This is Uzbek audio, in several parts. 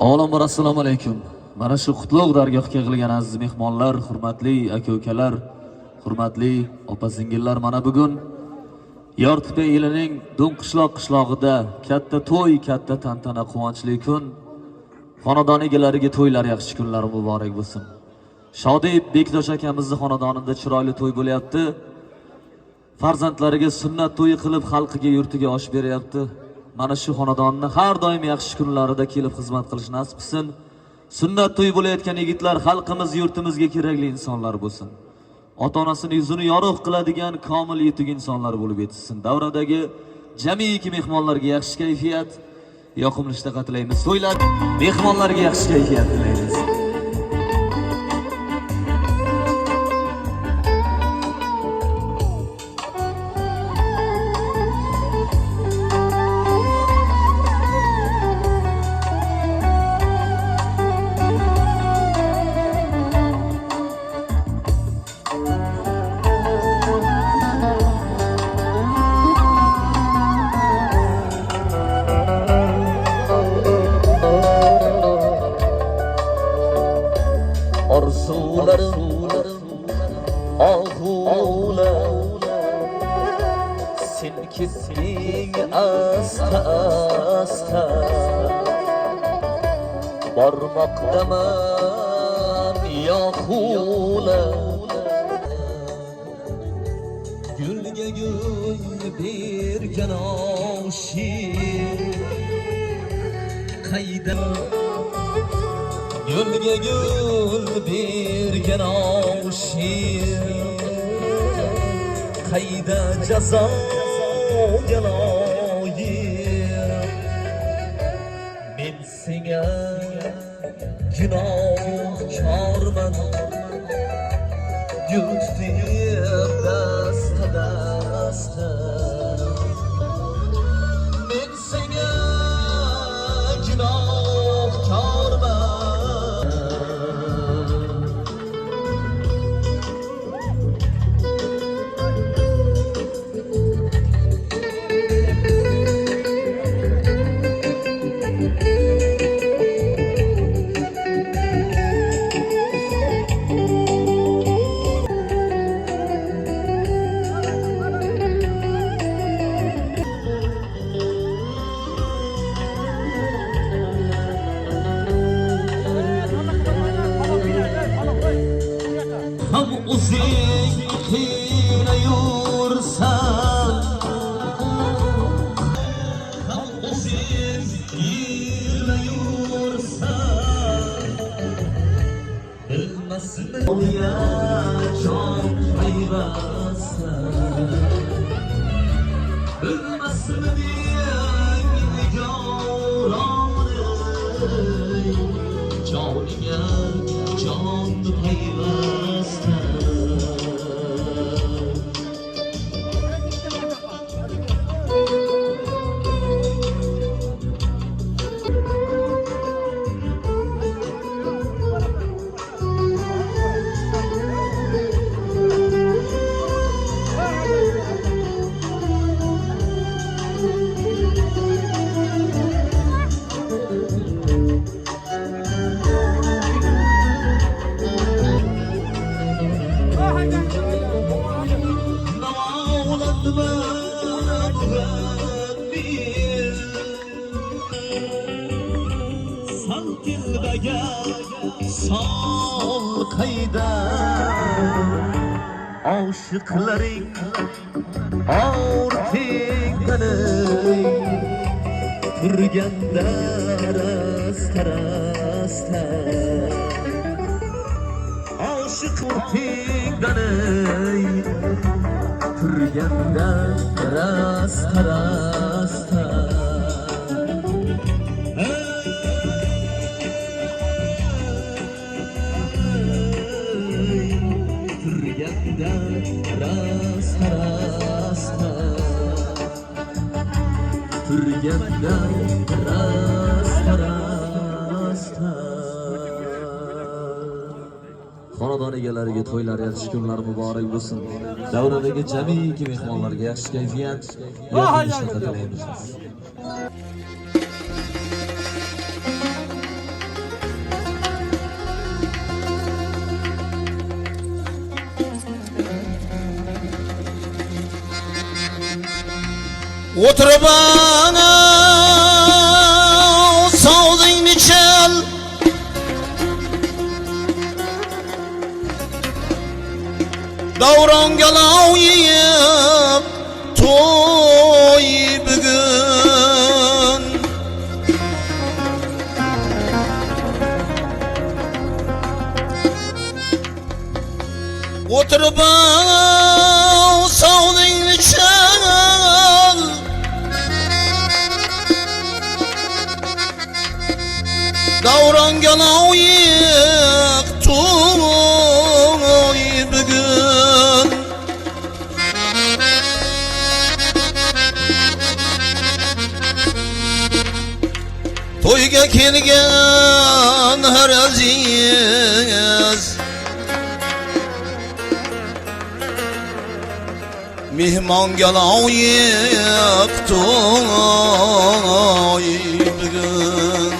Avvalambor assalomu alaykum. Mana shu qutlug' dargohga yig'ilgan aziz mehmonlar, hurmatli aka-ukalar, hurmatli opa-singillar, mana bugun Yortiqbek elining Do'ngqishloq qishlog'ida katta to'y, katta tantana, quvonchli kun. Xonadon egalariga to'ylar yaxshi kunlar muborak bo'lsin. Shodib Bektosh akamizning xonadonida chiroyli to'y bo'lyapti. Farzandlariga sunnat to'yi qilib xalqiga, yurtiga osh beryapti. Mana shu xonadonni har doim yaxshi kunlarida kelib xizmat qilish nasib qilsin. Sunnat to'yi bo'layotgan yigitlar xalqimiz, yurtimizga kerakli insonlar bo'lsin. Ota-onasini yuzini yorug' qiladigan komil yetuk insonlar bo'lib yetishsin. Davradagi jamiki mehmonlarga yaxshi kayfiyat, yoqimli ishtaqa tilaymiz. To'ylar mehmonlarga yaxshi kayfiyat tilaymiz. Sen ketding asta asta, bormoqdaman yo'qula. Gulga gul bergan oshing qayda? Gulga gul bergan oshing qayda? Jazo jaloyim men senga gunohkorman, yurtdim dasta dasta. Men senga gunohkorman. Ham o'zing qiynayursan, ham o'zing yig'layursan, bilmasmi o'ya jon payvastsan, bilmasmi nigoraning joniga jon payvastsan. Sol qayda oshiqlaring ortingdan turganda rasta rasta, oshiq ortingdan turganda rasta rasta. Xonadon egalariga to'ylar yaxshi kunlar muborak bo'lsin. Davradagi jamiki mehmonlarga yaxshi kayfiyat, yaxshi ishlar tilaymiz. Oturup ana sağlığını çal, davran galayıp toy bugün. Oturup ana sağlığını çal, davran galayıp toy bugün. Toyga kelgan her aziz mehmon galayıp toy bugün.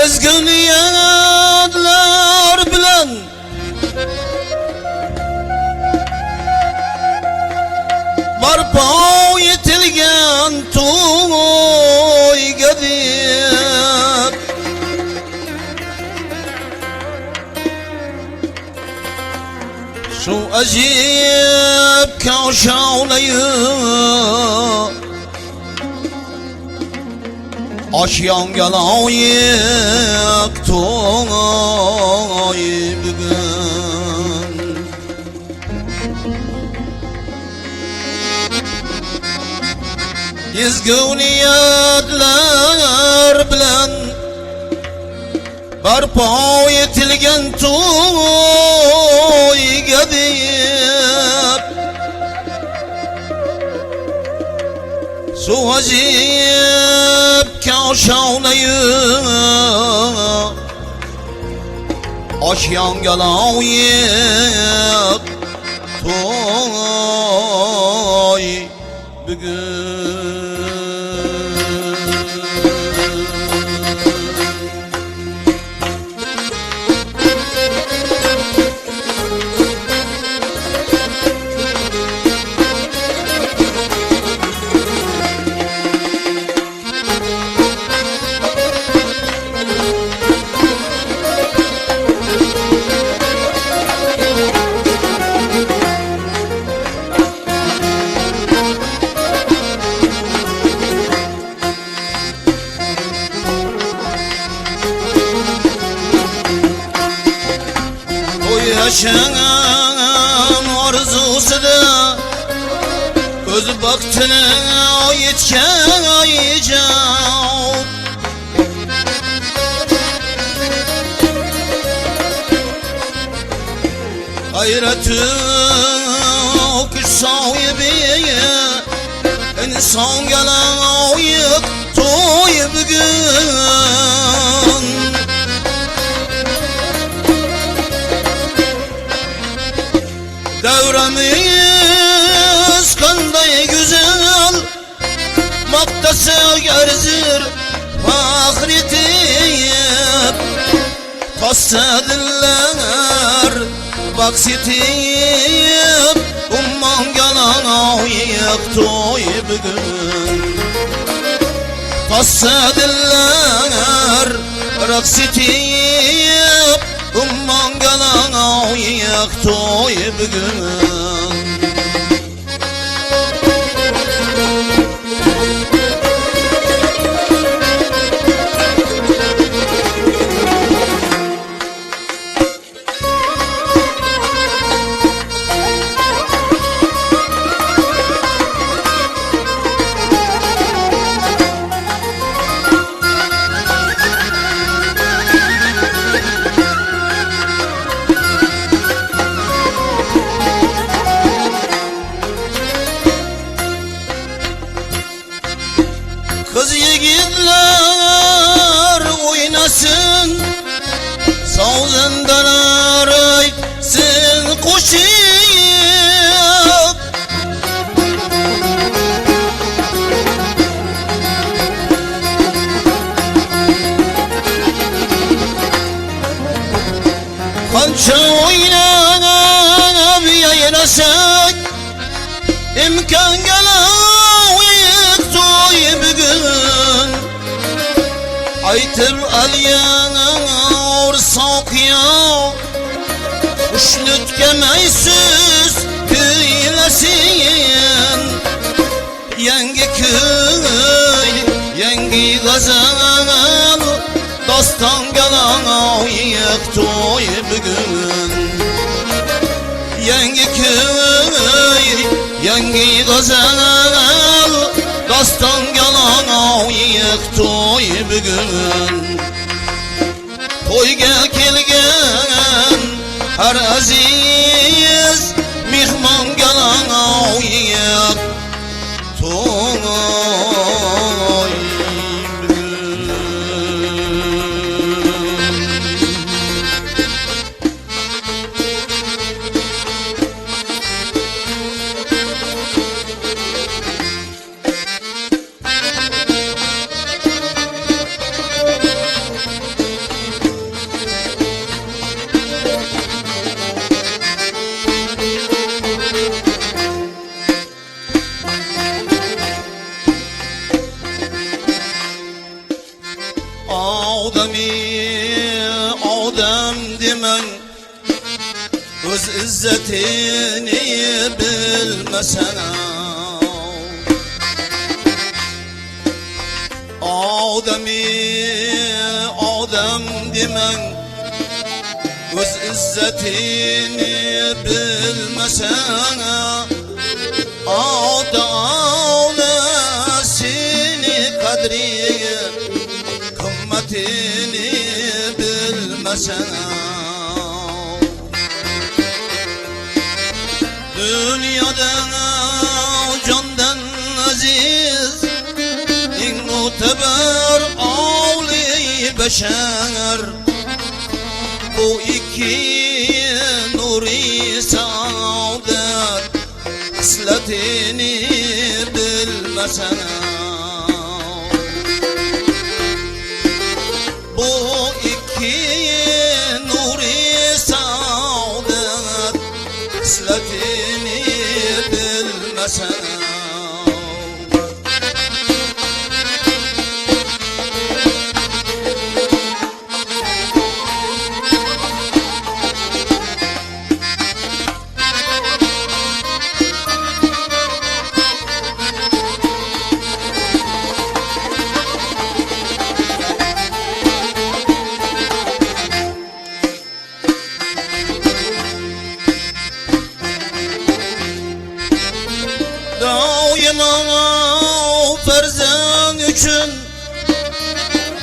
Ezgü niyetler bilen barpo yetilgen toy gedip, şu acip kavşağlayıp aşyan galayıp toy bugün. Ezgü niyetler bilen barpo yetilgen toy gedip, şu acip kavşağlayıp aşyan galayıp toy bugün. Yaşanan arzusida öz baktını yetken ayıcak, hayratı kuş sahibi insan gelen ayık toy bugün. Devremiz kanday güzel, maktası gerzir fahretiyip, tassadiller baksitiyip, umman galan ayık toy bugün. Tassadiller raksitiyip, umman galan ayık toy bugün. birlikte oynanıp yaylasak imkan gelayık toy bugün aytib alyanır soqya Uşnutga maysiz kuylasin yangi kuy yangi g'azal doston galayık toy bugün yangi kuy yangi g'azal doston galayık toy bugün toyga kelgan har aziz mehmon galayık toy Odam demen öz izzetini bilmesen Odam demen öz izzetini bilmesen Ata-ona seni kadriye kımmetini bilmesen Dünyadan candan aziz en muteber avli beşer Bu iki nuri saadet hasletini bilmesen Bu iki nuri saadet hasletini bilmesen Daima ferzan üçün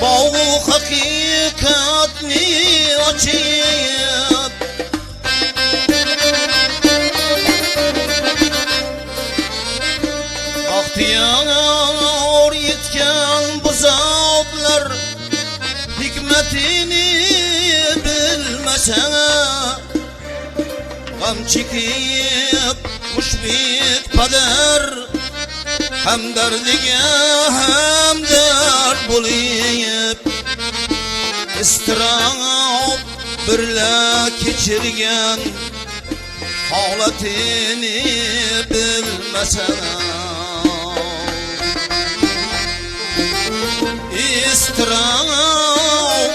Bağ hakikatni açıp Ahtiyar yetken bu zatlar Hikmetini bilmesen Gam çekip müşbik pader Hamdardiga hamdard bo'lib istirab birla kechirgan holatini bilmasan istirab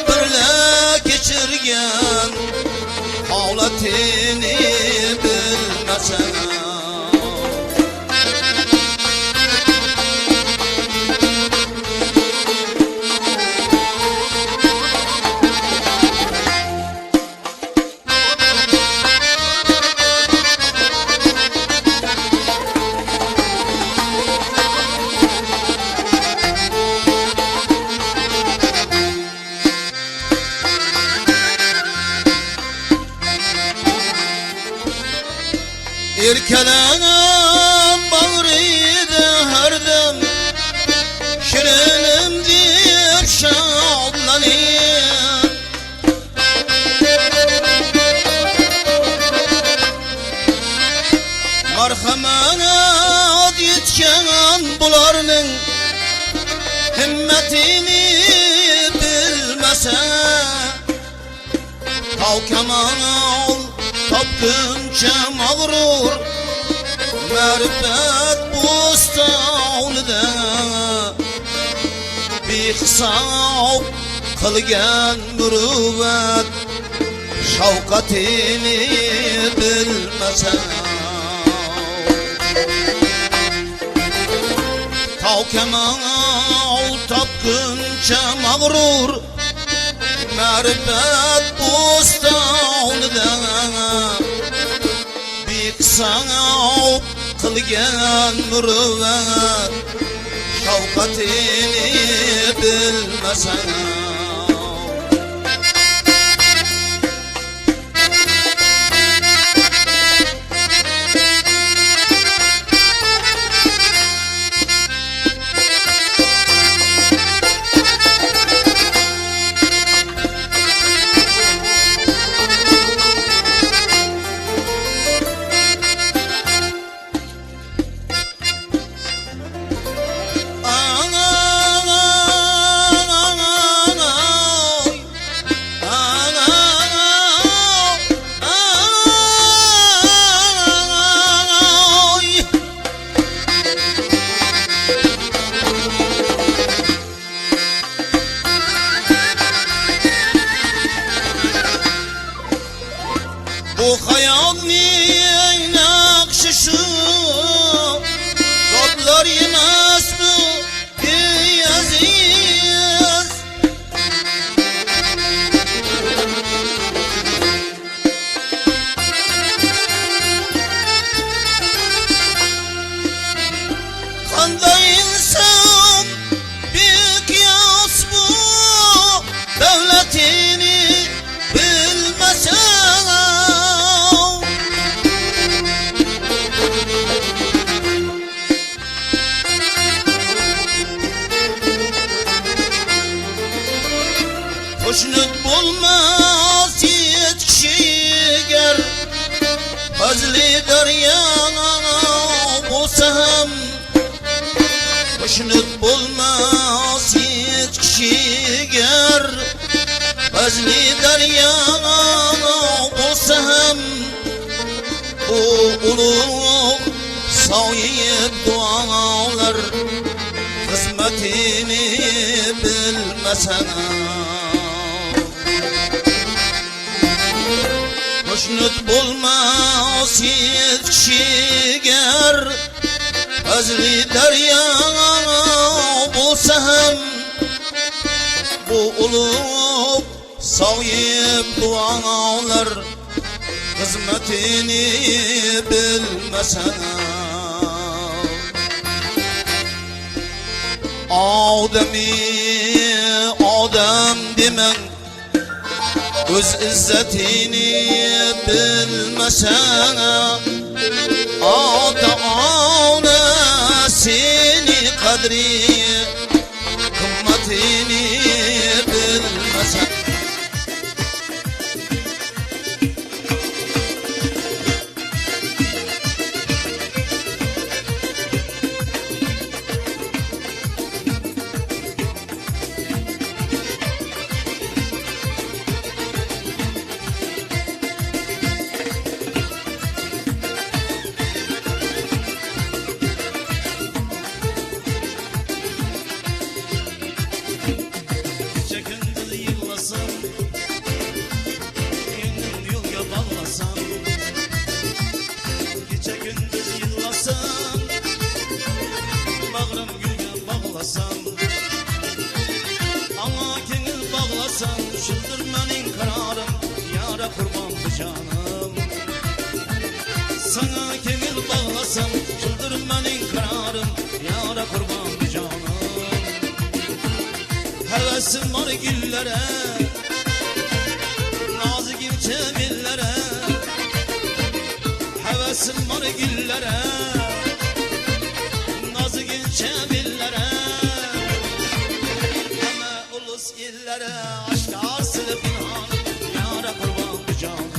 birla kechirgan holatini bilmasan Erkelenim bağrıydı her dem Şirinim deyip şadlanayım Merhamet yetken bularının Himmetini bilmese Kalkamam topguncha mag'rur ma'rifat bo'stonida behisob qilgan muruvvat şavqatini bilmasa tavkamal topguncha mag'rur ma'rifat bo'stonida behisob qilgan muruvvat şavqatini bilmasa Bu hayalning naqshi zotlar emasmi ey aziz qanday inson beqiyos bu davlatini bilmasa Hoşnut bulmaz hiç kişiger Fazli deryana bulsam Hoşnut bulmaz hiç kişiger Fazli deryana bulsam Bu ulug' soyib dualar Hizmetini bilmesen Hoşnut bulmaz hiç kişiger Fazli derya bulsam Bu ulug' soyib dualar Hizmetini bilmesen Odam demen Öz izzetini bilmesen Ata-ona seni kadri Kımmetini bilmesen Şıldır benim kararım Yara kurbandı canım Sana kemil bağlasam Şıldır benim kararım Yara kurbandı canım Hevesim var güllere Nazikim cemillere Hevesim var güllere Nazikim cemillere Ama ulus illere Aşk arsılı pinhanım Yara kurban bu canım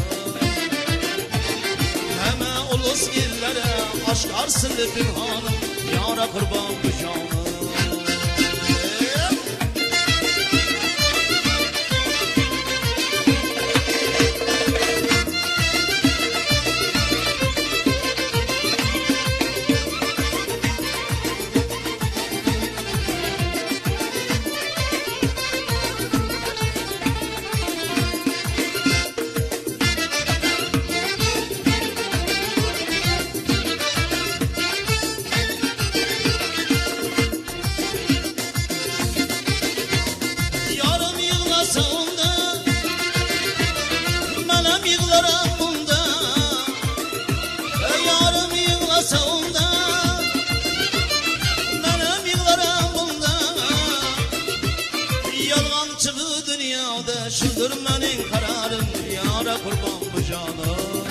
Yalğançı bu dünyada şudur menin kararım, yara kurban bu canım.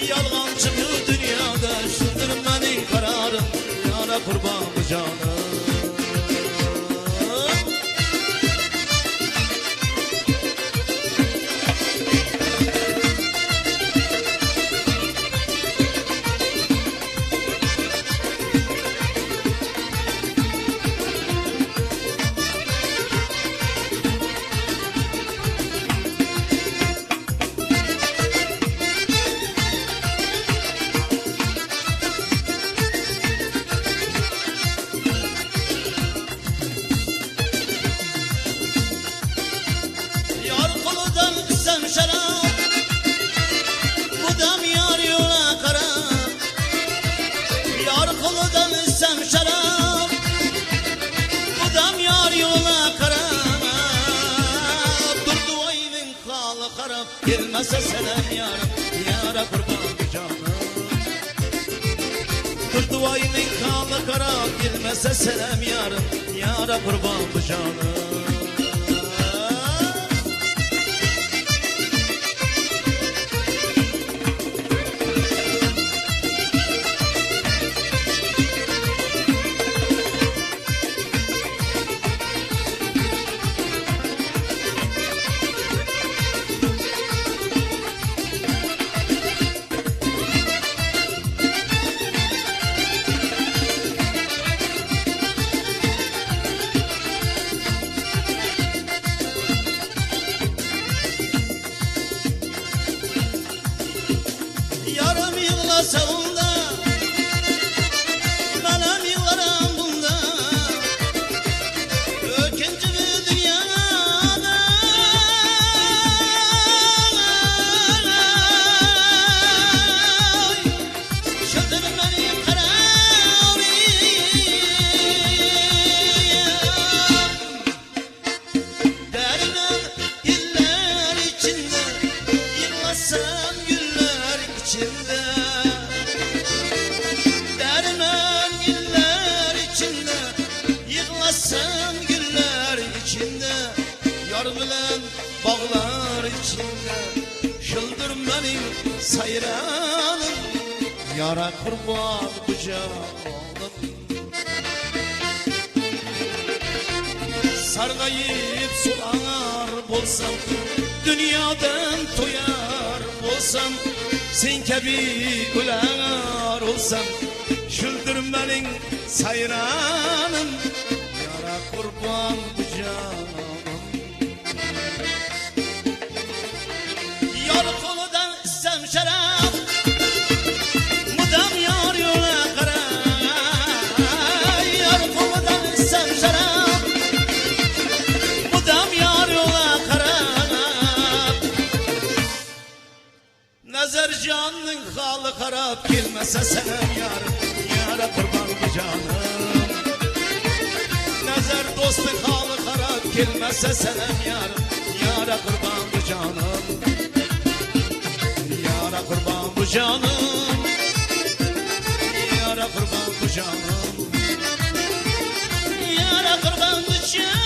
Yalğançı bu dünyada şudur menin kararım, yara kurban bu canım. Yar koludan içsem şarap, bu dam yar yola kara. Yar koludan içsem şarap, bu dam yar yola kara. Durdu ayının kalı karab, gelmese selam yarım, yara kurban canım. Durdu ayının kalı karab, gelmese selam yarım, yara kurban canım. Yarım yığlasa onda, benim yıllarım bunda. Öküncü bir dünyada şudur benim kararım. Derman iller içinde, yıllasam güller içinde. Derman iller içinde, yığlasam güller içinde. Yar bilen bağlar içinde, şıldır benim sayranım, yara kurban bu canım. Sargayıp sular bolsam, dünyadan toyar bolsam, sen kebi güler olsam, şıldır benim sayranım, yara kurban bu canım. Yar koludan içsem şarap, mudam yar yola kara. Yar koludan içsem şarap, mudam yar yola kara. Nazar canın halı karab, gelmese senem yarım, yara kurban bu canım. Nazar dostun halı karab, gelmese senem yarım, yara kurban bu canım. Yara kurban bu canım, yara kurban bu canım. Yara kurban bu canım.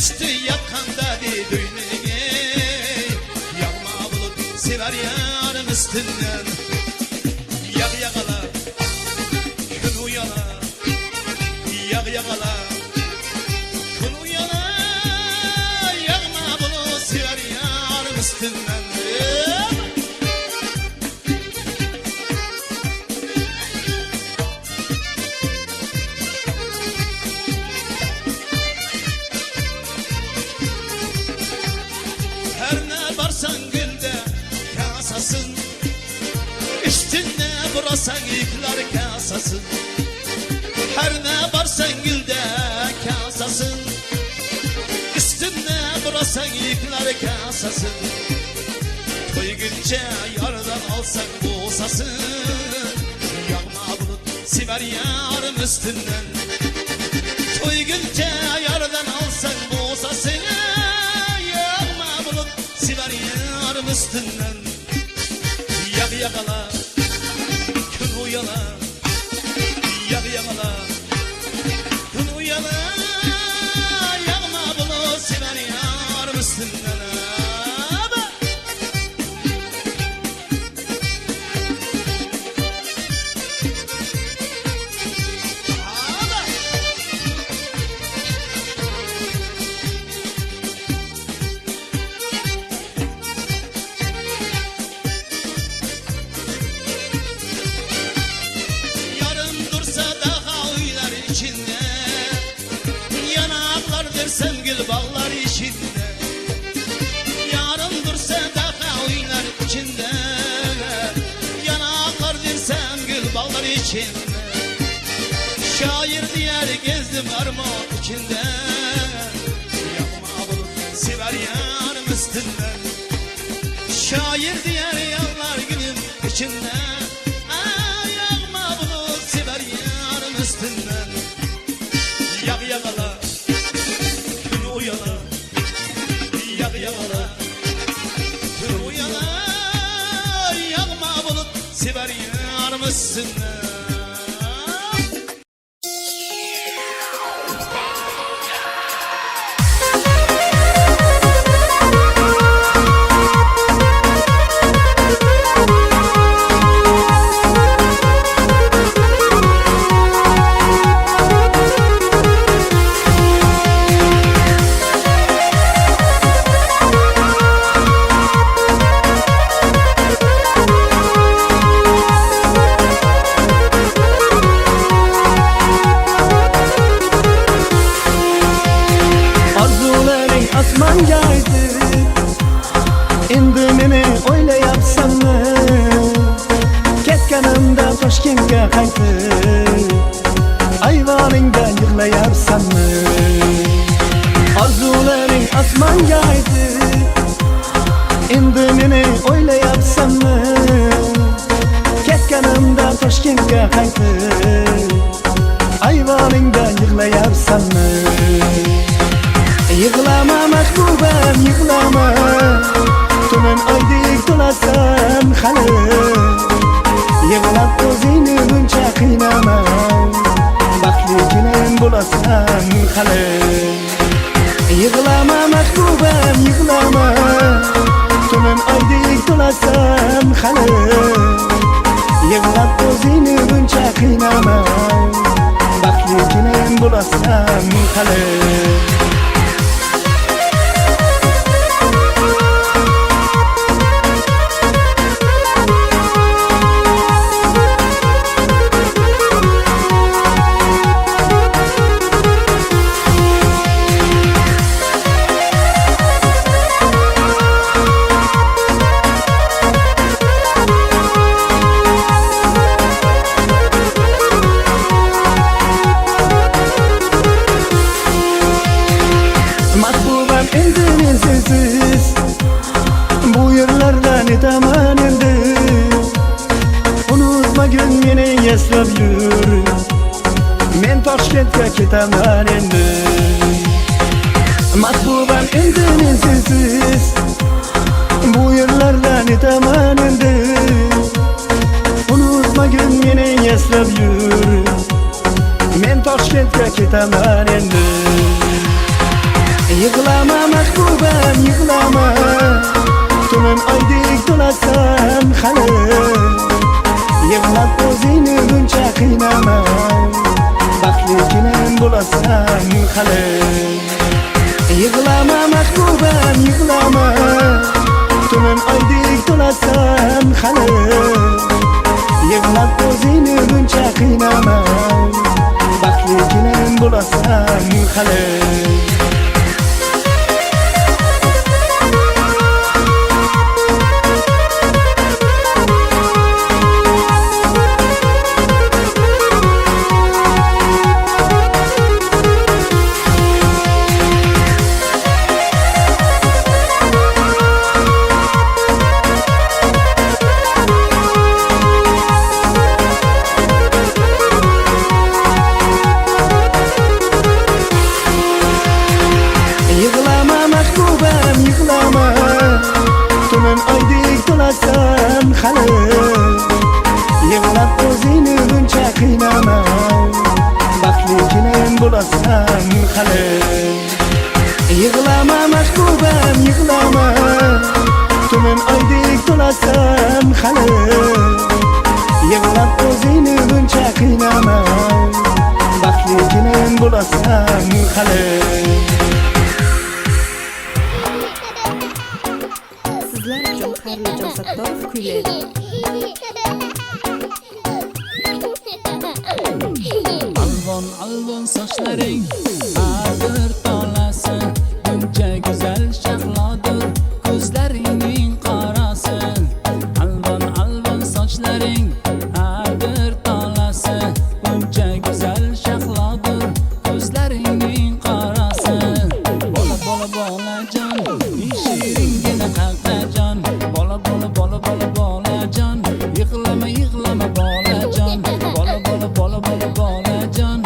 üstü yakanda bir düğününe. Yağma bulut sever yarım üstünden. Yağ yağala, gün uyala. Yağ yağala, gün uyala. Yağma bulut sever yarım üstünden. Her ne varsan gülde kasasın, üstünde burasan yıklar kasasın. Her ne varsan gülde kasasın, üstünde burasan yıklar kasasın. Toy günce yardan alsak bozasın. Yağma bulut siver yarım üstünden. Toy günce yardan alsak bozasın. Siver yarım üstünden. Yağ yağala, gün uyala. Yağ yağala, gün uyala. Yağma bulut siver yarım üstünden. Sevgili ballar içinde, yarın dursa daha oynar içinde. Yanaklardır sevgili ballar içinde. Şair diğer gezdim armağan içinde. Yağma bulut sever yarım üstünden. Şair diğer yallar gülüm içinde. Yağma bulut sever yarım üstünden. Yağ yağala, uyala, yağ yağala, gün uyala. Yağma bulut sever yarım üstünden. Endi meni o'ylayapsanmi? Ketganimda Toshkentga qaytib, ayvoningda yig'layapsanmi? Orzularing osmonga aytib, endi meni o'ylayapsanmi? Ketganimda Toshkentga qaytib, ayvoningda yig'layapsanmi? Yig'lama mahbubam, yig'lama. Tuman oydek to'lasan hali. Yig'lab o'zingni buncha qiynama. Baxtli kelin bo'lasan hali. Yig'lama mahbubam, yig'lama. Tuman oydek to'lasan hali. Yig'lab o'zingni buncha qiynama. Baxtli kelin bo'lasan hali. Netaman endi unutma gün meni eslab yur. Men Toshkentga ketaman endi. Mahbubam endi men sensiz bu yerlarda netaman endi. Unutma gün meni eslab yur. Men Toshkentga ketaman endi. tunin oydek to'lasan hali yig'lab o'zingni buncha qiynama baxtli kelin bo'lasan hali yig'lama mahbubam yig'lama tunin oydek to'lasan hali yig'lab o'zingni buncha qiynama baxtli kelin bo'lasan hali yig'lama mahbubam yig'lama tunin oydek to'lasan hali yig'lab o'zingni buncha qiynama baxtli kelin bo'lasan hali Sizlar uchun Xayrullo Sattorov kuylaydi. Alvon alvon sochlaring har bir tolasi buncha go'zal shahlodir ko'zlaringning qorasi alvon alvon sochlaring har bir tolasi buncha go'zal shahlodir ko'zlaringning qorasi bola bola bolajon shiringina qaqajon bola bola bola bola bolajon yig'lama yig'lama bolajon bola bola bola bola bolajon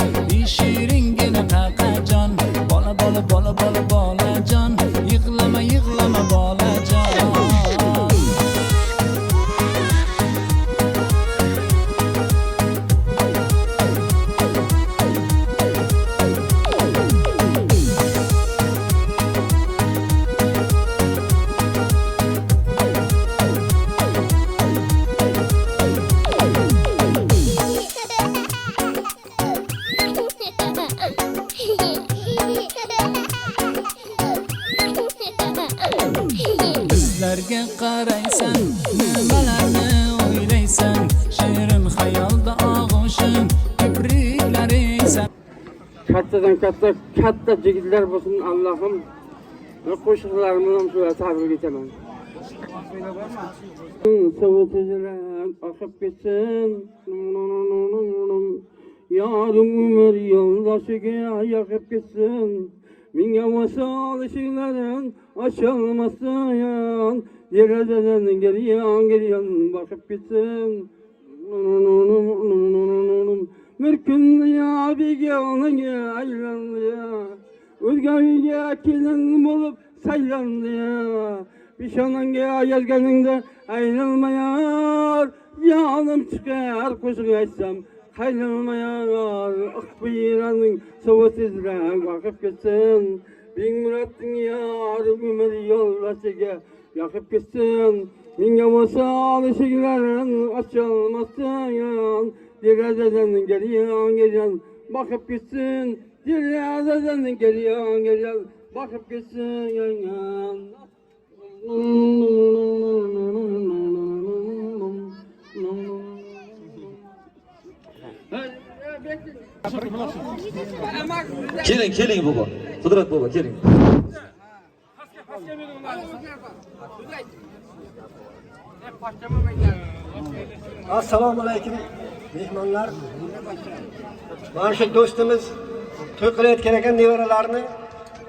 shiringina qaqajon bola bola bola bola bolajon yig'lama yig'lama bolajon bizlarga qaraysan nimalarni o'ylaysan shirin xayolda og'ushim kipriklaring san kattadan katta yigitlar bo'lsin Allohim qo'shiqlarimni ham shular tabrik etaman. Sovutular oqib ketsin yorim umr yo'ldoshiga yoqib ketsin menga vasol eshiklarin ocholmasin derazadan giryon boqib ketsin bir kun begona aylandi o'zgaga kelin bo'lib saylandi peshonangga yozganingda aylanmayar yonim chiqar qo'shiq aytsam qaynalmayar aqbiraning sovuq tezroq boqib ketsin Bingmuratning yori umr yo'ldoshiga yoqib ketsin menga vasol eshiklarin ocholmasin derazadan giryon boqib ketsin derazadan giryon boqib ketsin Keling bobo. Qudrat bobo, keling. Assalomu alaykum mehmonlar. Mana shu do'stimiz to'y qilayotgan ekan nevaralarini.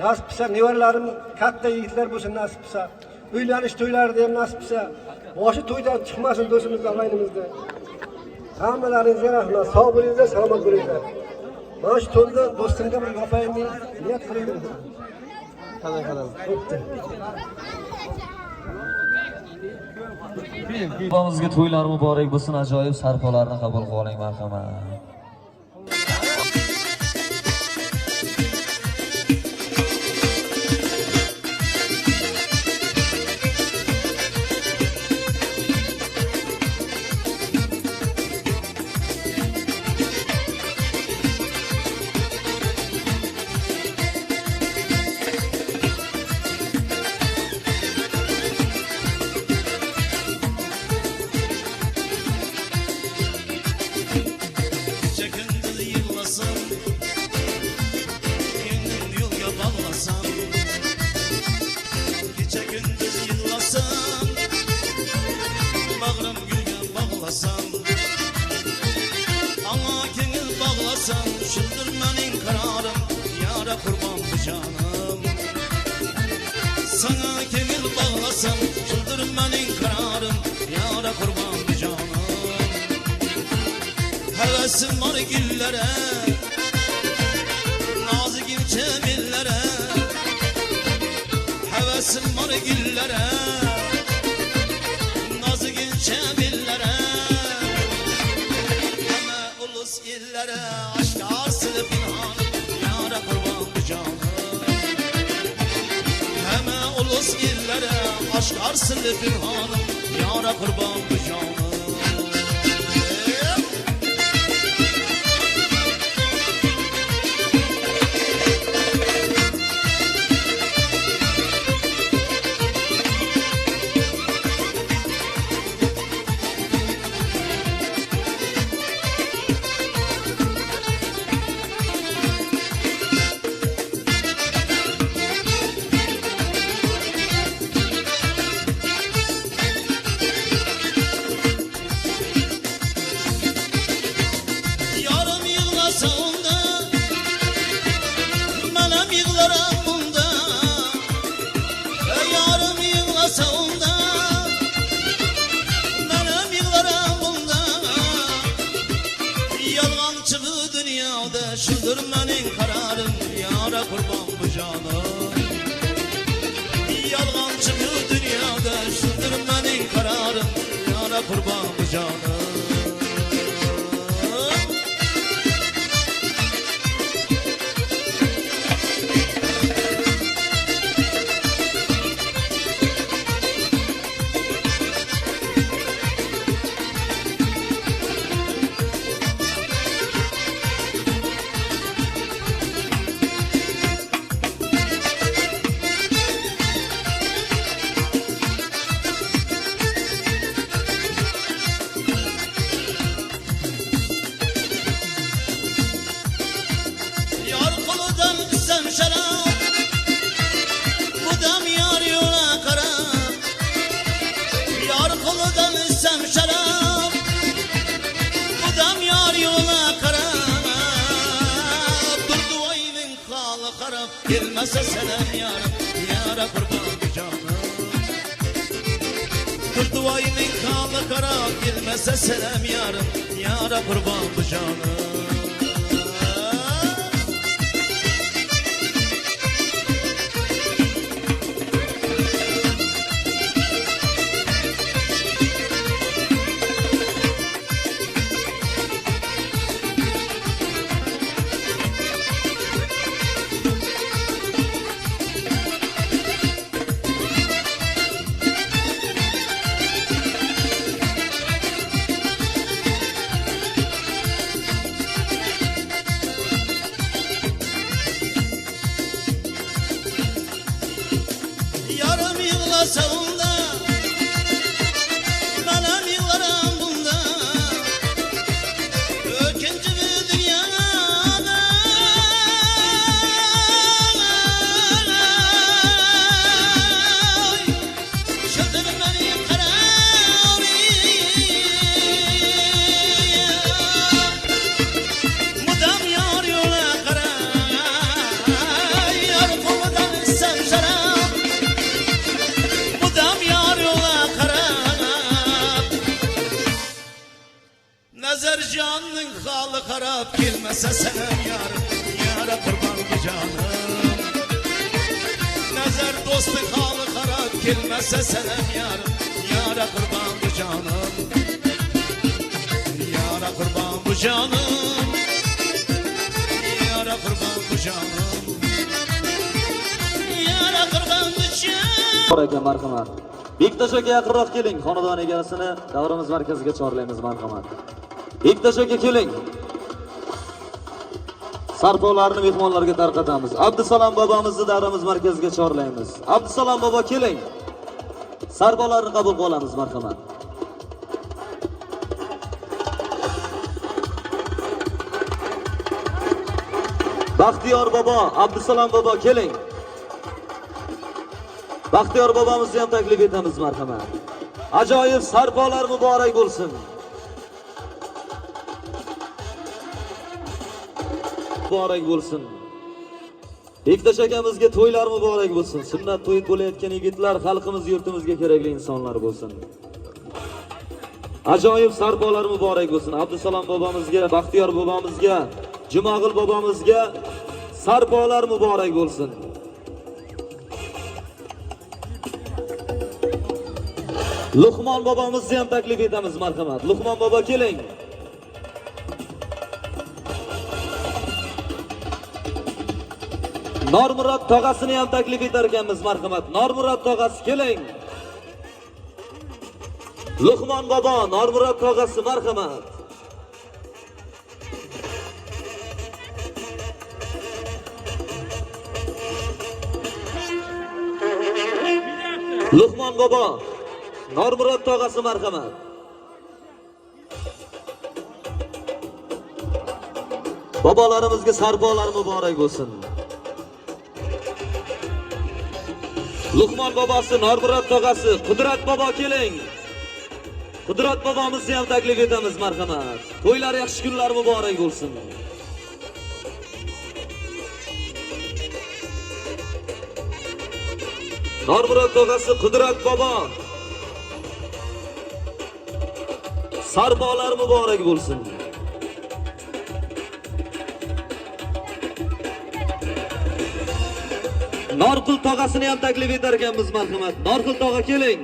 Nasib qilsa nevaralarim katta yigitlar bo'lsin nasib qilsa. Uylanish to'ylarida ham nasib qilsa. Boshi to'ydan chiqmasin do'stimizning avaynimizda. Hammalaringizga rahmat. Sog' bo'linglar, salomat bo'linglar. Mana shu to'yda do'stimga bir yopayimni niyat qiling. Babamizga to'ylar muborak bo'lsin, ajoyib sarpolarni qabul qilib oling, marhamat. Sana kemil bağlasam şudur benim kararım. Yara kurban bir canım. Hevesim var güllere, nazik çemillere. Hevesim var güllere, nazik çemillere. Ama ulus illere aşk arsılı pinhanım. Yara kurban bir canım. Ama ulus illere aşk arsılı pinhanım. Yara kurban bir canım. Yarım yığlasa onda, benim yığlarım bunda. Yarım yığlasa onda, benim yığlarım bunda. Yalgancı bu dünyada şudur benim kararım. Yara kurban bu canım. Yalgancı bu dünyada şudur benim kararım. Yara kurban bu canım. Yar koludan kısem şarap, bu dam yar yola karap. Yar koludan kısem şarap, bu dam yar yola karap. Durdu ayının halı karap, gelmese selam yarım. Yara kurban bir canım. Durdu ayının halı karap, gelmese selam yarım. Yara kurban bir canım. Yarım yığlasa onda, benim yığlarım bunda. Ökenci bir dünyada şudur benim kararım. Mudam yar yola karap. Yar koludan sen şarap, mudam yar yola karap. Nazar canın halı harap, gelmese selam yarım. Yara kurban bir canım. Nazar dostun halı harap, gelmese selam yarım. Yara kurban bir canım. Yara kurban bu canım. Yara kurban bu canım. Yara kurban bu canım. Bor ekan, marhamat. Bektash aka yaqinroq keling, xonadon egasini davrimiz markaziga chorlaymiz, marhamat. Bektash aka keling. Sarpolarni mehmonlarga tarqatamiz. Abdusalom bobomizni davrimiz markaziga chorlaymiz. Abdusalom bobo keling. Sarpolarni qabul qilamiz, marhamat. Baxtiyor bobo, Abdusalom bobo keling. Baxtiyor bobomizni ham taklif etamiz, marhamat. Ajoyib sarpolar muborak bo'lsin. Muborak bo'lsin. Bektash akamizga to'ylar muborak bo'lsin. Sunnat to'y bo'layotgan yigitlar xalqimiz, yurtimizga kerakli insonlar bo'lsin. Ajoyib sarbolar muborak bo'lsin. Abdusalom bobomizga, Baxtiyor bobomizga, Jumog'il bobomizga sarbolar muborak bo'lsin. Luqmon bobomizni ham taklif etamiz, marhamat. Luqmon bobo keling. Normurod tog'asini ham taklif etar ekanmiz, marhamat. Normurod tog'asi keling. Luqmon bobo, Normurod tog'asi, marhamat. Luqmon bobo, Normurod tog'asi, marhamat. Bobolarimizga sarbolar muborak bo'lsin. Luqmon bobosi, Normurod tog'asi, Qudrat bobo keling. Qudrat bobomizni ham taklif etamiz, marhamat. To'ylar yaxshi kunlar muborak bo'lsin. Normurod tog'asi, Qudrat bobo. Sarbolar muborak bo'lsin. Norqul tog'asini ham taklif etar ekanmiz, marhamat. Norqul tog'a keling.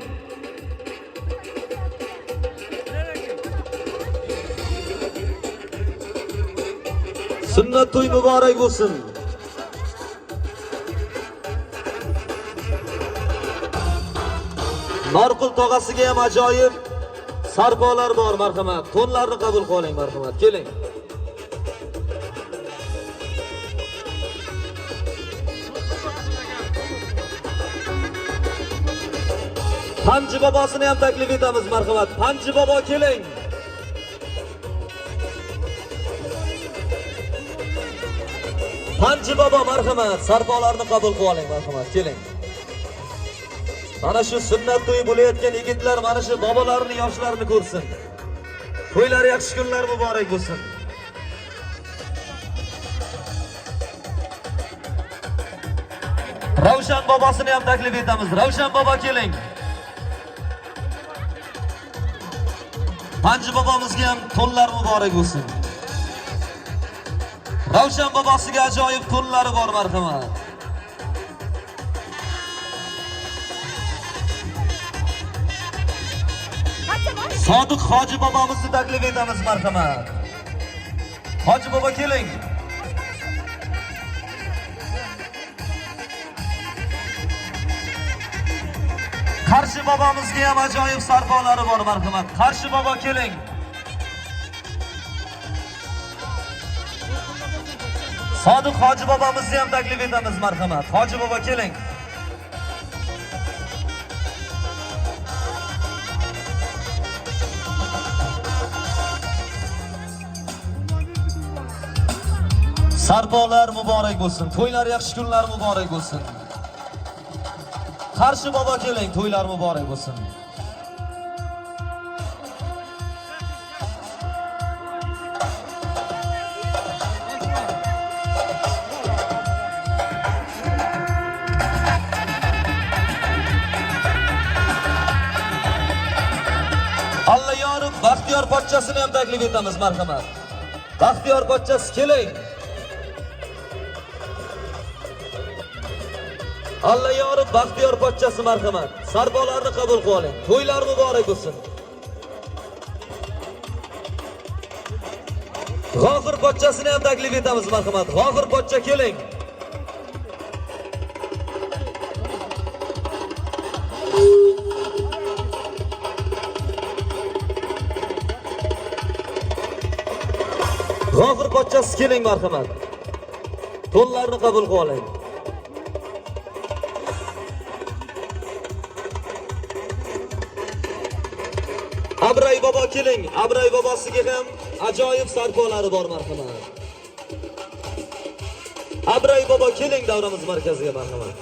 Sunnat to'y muborak bo'lsin. Norqul tog'asiga ham ajoyib sarbolar bor, marhamat. To'nlarni qabul qiling, marhamat. Keling. Panji bobosini ham taklif etamiz, marhamat. Panji bobo keling. Panji bobo, marhamat. Sarbolarni qabul qiling, marhamat. Keling. Mana shu sunnat to'yi bo'layotgan yigitlar mana shu bobolarini, yoshlarini ko'rsin. To'ylar yaxshi kunlar muborak bo'lsin. Ravshan bobosini ham taklif etamiz. Ravshan bobo keling. Panji bobomizga ham to'nlar muborak bo'lsin. Ravshan bobosiga ajoyib to'nlari bor, marhamat. Sodiq hoji bobomizni taklif etamiz, marhamat. Hoji bobo keling. Qarshi bobomizga ham ajoyib sarbolari bor, marhamat. Qarshi bobo keling. Sodiq hoji bobomizni ham taklif etamiz, marhamat. Hoji bobo keling. Sarbolar muborak bo'lsin. To'ylar yaxshi kunlar muborak bo'lsin. Qarshi bobo keling, to'ylar muborak bo'lsin. Alla yorib Baxtiyor pochchasini ham taklif etamiz, marhamat. Baxtiyor pochchasi keling. Alla yorib Baxtiyor pochchasi, marhamat. Sarbolarni qabul qiling. To'ylar muborak bo'lsin. G'ofir pochchasini ham taklif etamiz, marhamat. G'ofir pochcha keling. G'ofir pochchasi keling, marhamat. To'nlarni qabul qiling. Abray bobo keling. Abray bobosiga ham ajoyib sarbolari bor, marhamat. Abray bobo keling davramiz markaziga, marhamat.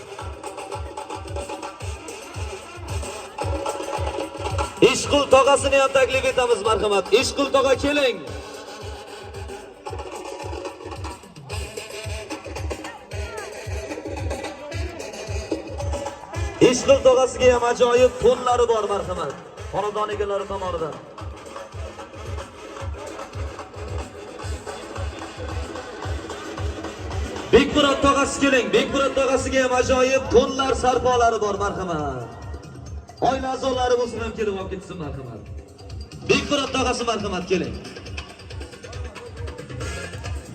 Ishqul tog'asini ham taklif etamiz, marhamat. Ishqul tog'a keling. Ishqil tog'asiga ham ajoyib to'nlari bor, marhamat. Xonadon egalari tomonidan. Bekmurod tog'asi keling. Bekmurod tog'asiga ham ajoyib to'nlar, sarpolari bor, marhamat. Oila a'zolari bo'lsa ham kelib olib ketsin, marhamat. Bekmurod tog'asi, marhamat, keling.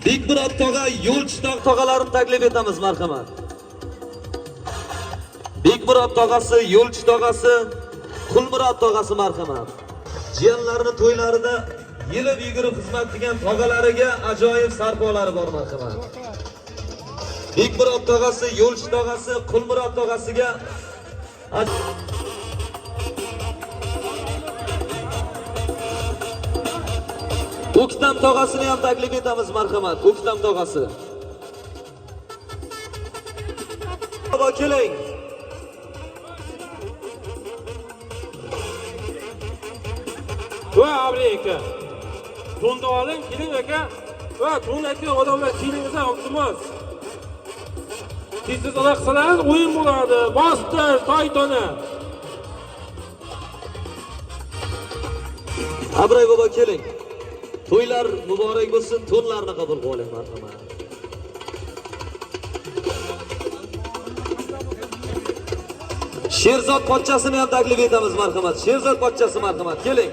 Bekmurod tog'a, yo'lchi tog'alarini taklif etamiz, marhamat. Bekmurod tog'asi, yo'lchi tog'asi, Qulmurod tog'asi, marhamat. Jiyanlarini to'ylarida yilib yugurib xizmat qilgan tog'alariga ajoyib sarpolari bor, marhamat. Bekmurod tog'asi, yo'lchi tog'asi, Qulmurod tog'asiga O'ktam tog'asini ham taklif etamiz, marhamat. O'ktam tog'asi. Baba keling. Va Abri aka. To'nda oling, keling aka. Va to'n aka odamlar kelingizlar, iltimos. Siz ola qilsangiz o'yin bo'ladi. Bostir, toytoni. Abray baba keling. To'ylar muborak bo'lsin, to'nlarni qabul qiling, marhamat. Sherzod pochchasini ham taklif etamiz, marhamat. Sherzod pochchasi, marhamat, keling.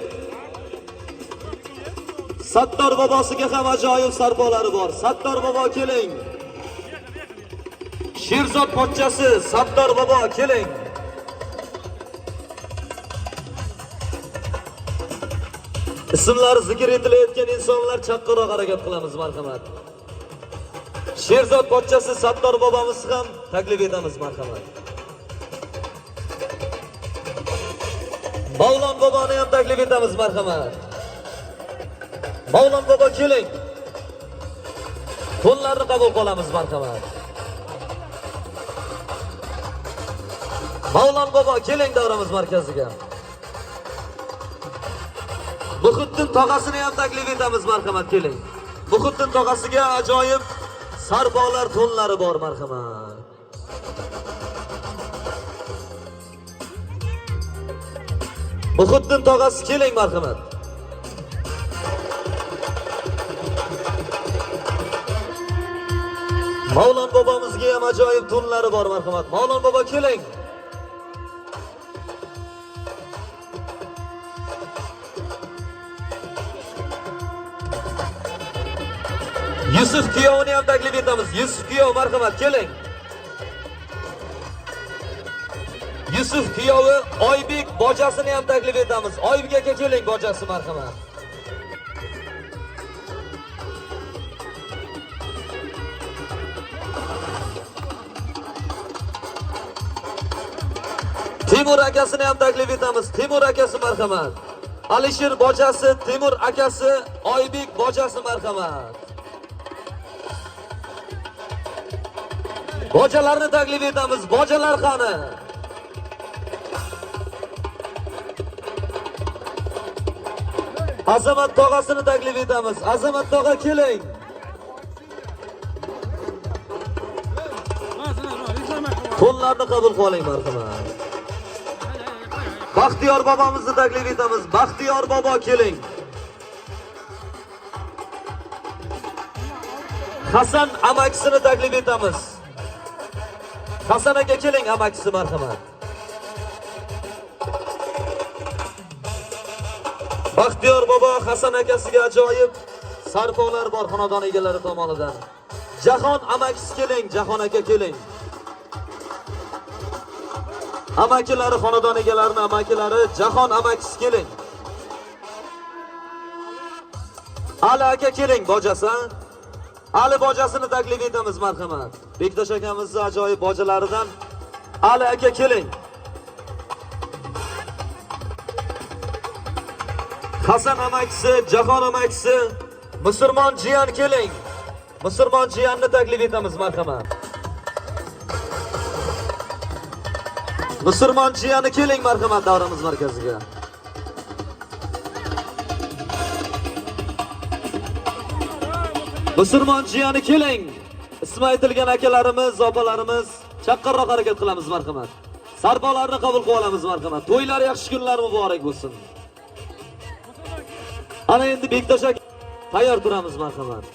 Sattor bobosiga ham ajoyib sarpolari bor. Sattor bobo keling. Sherzod pochchasi, Sattor bobo keling. Ismlari zikr etilayotgan insonlar chaqqaroq harakat qilamiz, marhamat. Sherzod pochchasi, Sattor bobomiz ham taklif etamiz, marhamat. Mavlon boboni ham taklif etamiz, marhamat. Mavlon bobo keling. To'nlarni qabul qilamiz, marhamat. Mavlon bobo keling davramiz markaziga. Muhiddin tog'asini ham taklif etamiz, marhamat, keling. Muhiddin tog'asiga ajoyib sarbolar to'nlari bor, marhamat. Muhiddin tog'asi keling, marhamat. Mavlon bobomizga ham ajoyib to'nlari bor, marhamat. Mavlon bobo keling. Yusuf kuyovini ham taklif etamiz. Yusuf kuyov, marhamat, keling. Yusuf kuyovi Oybek bojasini ham taklif etamiz. Oybek aka keling, bojasi, marhamat. Timur akasini ham taklif etamiz. Timur akasi, marhamat. Alisher bojasi, Timur akasi, Oybek bojasi, marhamat. Bojalarni taklif etamiz. Bojalar qani? Azamat tog'asini taklif etamiz. Azamat tog'a keling. To'nlarni qabul qiling, marhamat. Baxtiyor bobomizni taklif etamiz. Baxtiyor bobo keling. Hasan amakisini taklif etamiz. Hasan aka keling, amakisi, marhamat. Baxtiyor bobo Hasan akasiga ajoyib sarpolar bor xonadon egalari tomonidan. Jahon amakisi keling, Jahon aka keling. Amakilari xonadon egalarining amakilari Jahon amakisi keling. Ali aka keling, bojasi. Ali bojasini taklif etamiz, marhamat. Bektosh akamizning ajoyib bojalaridan Ali aka keling. Hasan amakisi, Jahon amakisi, Musulmon jiyan keling. Musulmon jiyanni taklif etamiz, marhamat. Musulmon jiyani keling, marhamat, davramiz markaziga. Musulmon jiyani keling. Ismi aytilgan akalarimiz, opalarimiz chaqqaroq harakat qilamiz, marhamat. sarpolarni qabul qilib olamiz marhamat. To'ylar yaxshi kunlar muborak bo'lsin. Ana endi Bektosh aka tayyor turamiz marhamat.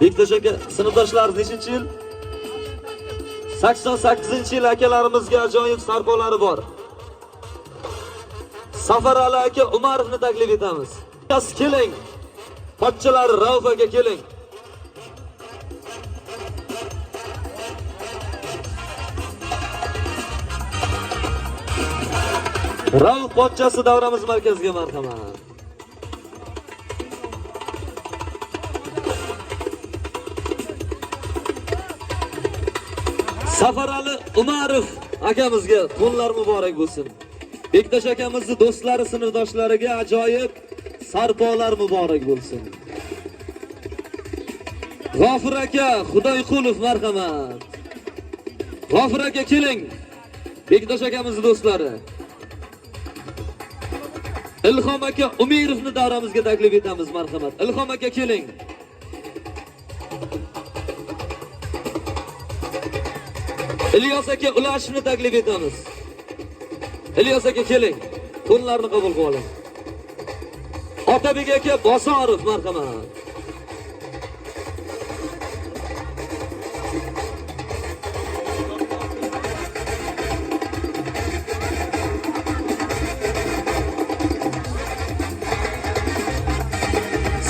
Bektosh aka, sinfdoshlaringiz nechinchi yil? 88-yil akalarimizga ajoyib sarpolari bor. Safar Ali aka Umarovni taklif etamiz. Keling. Pochchalar Rauf aka keling. Rauf pochchasi davramiz markaziga marhamat. Safar Ali Umarov akamizga to'nlar muborak bo'lsin. Bektosh akamizning do'stlari, sinfdoshlariga ajoyib sarpolar muborak bo'lsin. G'ofir aka Xudoyqulov marhamat. G'ofir aka keling. Bektosh akamizning do'stlari. Ilhom aka Umirovni davramizga taklif etamiz marhamat. Ilhom aka keling. Ilyos aka Ulashevni taklif etamiz. Ilyos aka keling. To'nlarni qabul qilib oling. Otabek aka Bosorov marhamat.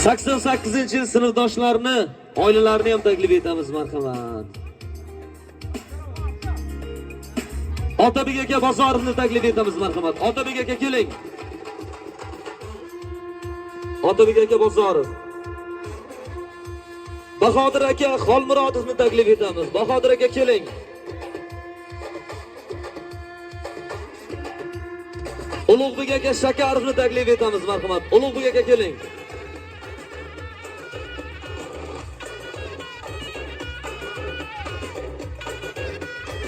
Sakson 8-yil sinfdoshlarini, oilalarini ham taklif etamiz marhamat. Otabek aka Bozorovni taklif etamiz marhamat. Otabek aka keling. Otabek aka Bozorov. Bahodir aka Xolmurodovni taklif etamiz. Bahodir aka keling. Ulug'bek aka Shakarovni taklif etamiz marhamat. Ulug'bek aka keling.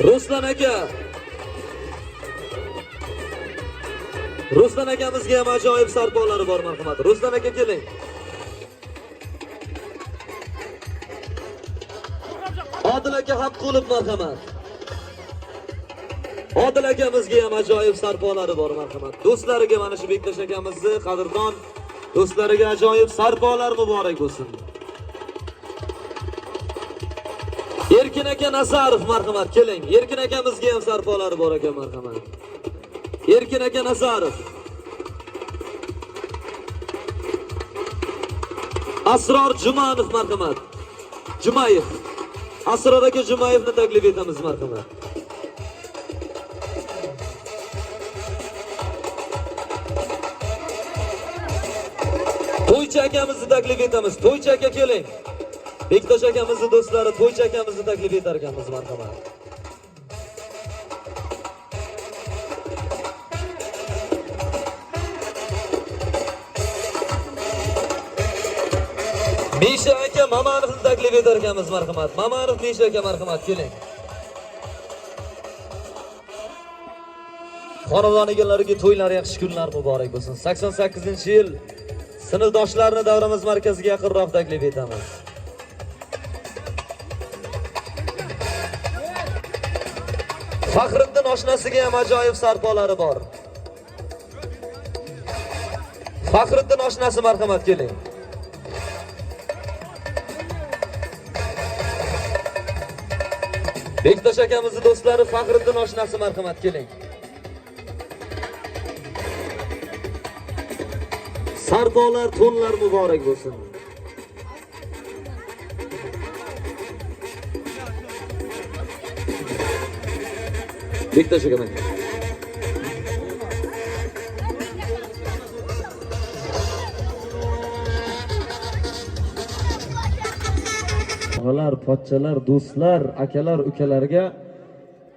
Ruslan aka. Ruslan akamizga ham ajoyib sarpolari bor marhamat. Ruslan aka keling. Odil aka Haqqulov marhamat. Odil akamizga ham ajoyib sarpolari bor marhamat. Do'stlariga mana shu Bektosh akamizni qadrdon do'stlariga ajoyib sarpolar muborak bo'lsin. Erkin aka Nazarov marhamat keling. Erkin akamizga ham sarpolari bor ekan marhamat. Erkin aka Nazarov. Asror Jumanov marhamat. Jumayev. Asror aka Jumayevni taklif etamiz marhamat. To'ychi akamizni taklif etamiz. To'ychi aka keling. Bektosh akamizning do'stlari To'ychi akamizni taklif etar ekanmiz marhamat. Misha aka Mamanovni taklif etar ekanmiz marhamat. Mamanov Misha aka marhamat keling. Xonadon egalariga to'ylar yaxshi kunlar muborak bo'lsin. 88-yil sinfdoshlarini davramiz markaziga yaqinroq taklif etamiz. Faxriddin oshnasiga ham ajoyib sarpolari bor. Faxriddin oshnasi marhamat keling. Bektosh akamizning do'stlari Faxriddin oshnasi marhamat keling. Sarpolar, to'nlar muborak bo'lsin. Bektosh akaman. Og'alar, pochchalar, do'stlar, akalar, ukalarga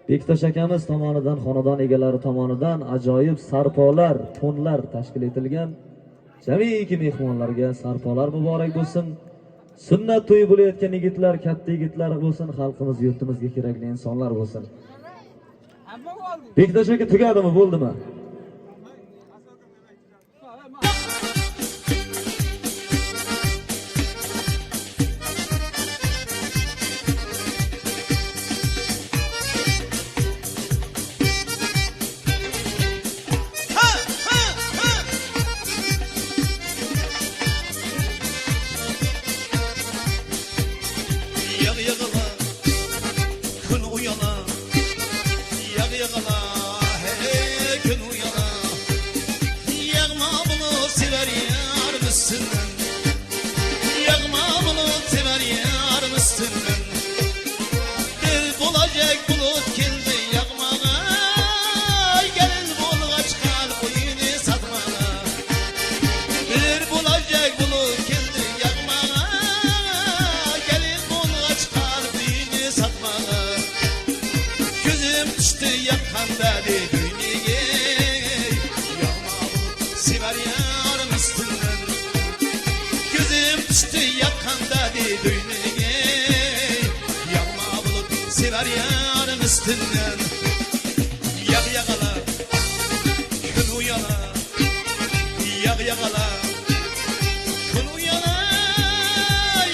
Bektosh akamiz tomonidan, xonadon egalari tomonidan ajoyib sarpolar, to'nlar tashkil etilgan. Jamiki mehmonlarga sarpolar muborak bo'lsin. Sunnat to'yi bo'layotgan yigitlar, katta yigitlar bo'lsin, xalqimiz, yurtimizga kerakli insonlar bo'lsin. Bektosh aka tugadimi, bo'ldimi? yakmalı. Gözüm düştü yakanda düğünüge. Yakma bulut siver yarım üstünden. Gözüm düştü yakanda düğünüge. Yakma bulut siver yarım üstünden. Yak yakala, gün uyala. Yak yakala, gün uyala.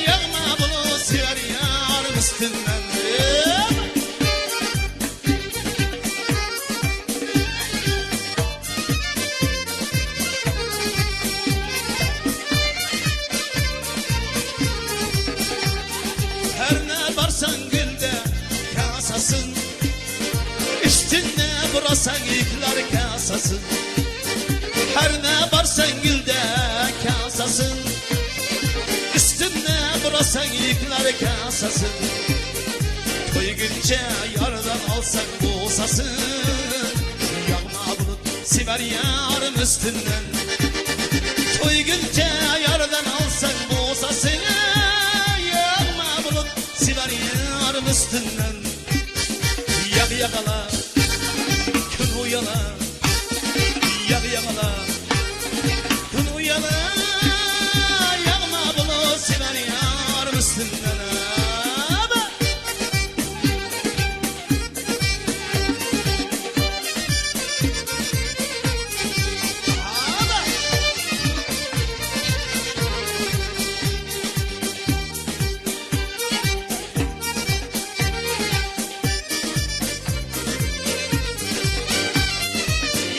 Yakma bulut siver yarım üstünden. Her ne varsan gülde kasasın. Üstüne vurasan yıklar kasasın. Her ne varsan gülde kasasın. Üstüne vurasan yıklar kasasın. Toy günce yardan alsan bozasın. Yağma bulut siver yarım üstünden. Toy günce yardan alsan bozasın. Yağma bulut siver yarım üstünden. Yak yakala, gün uyala. Yak yakala, gün uyala. Yağma bulut siver yarım üstünden.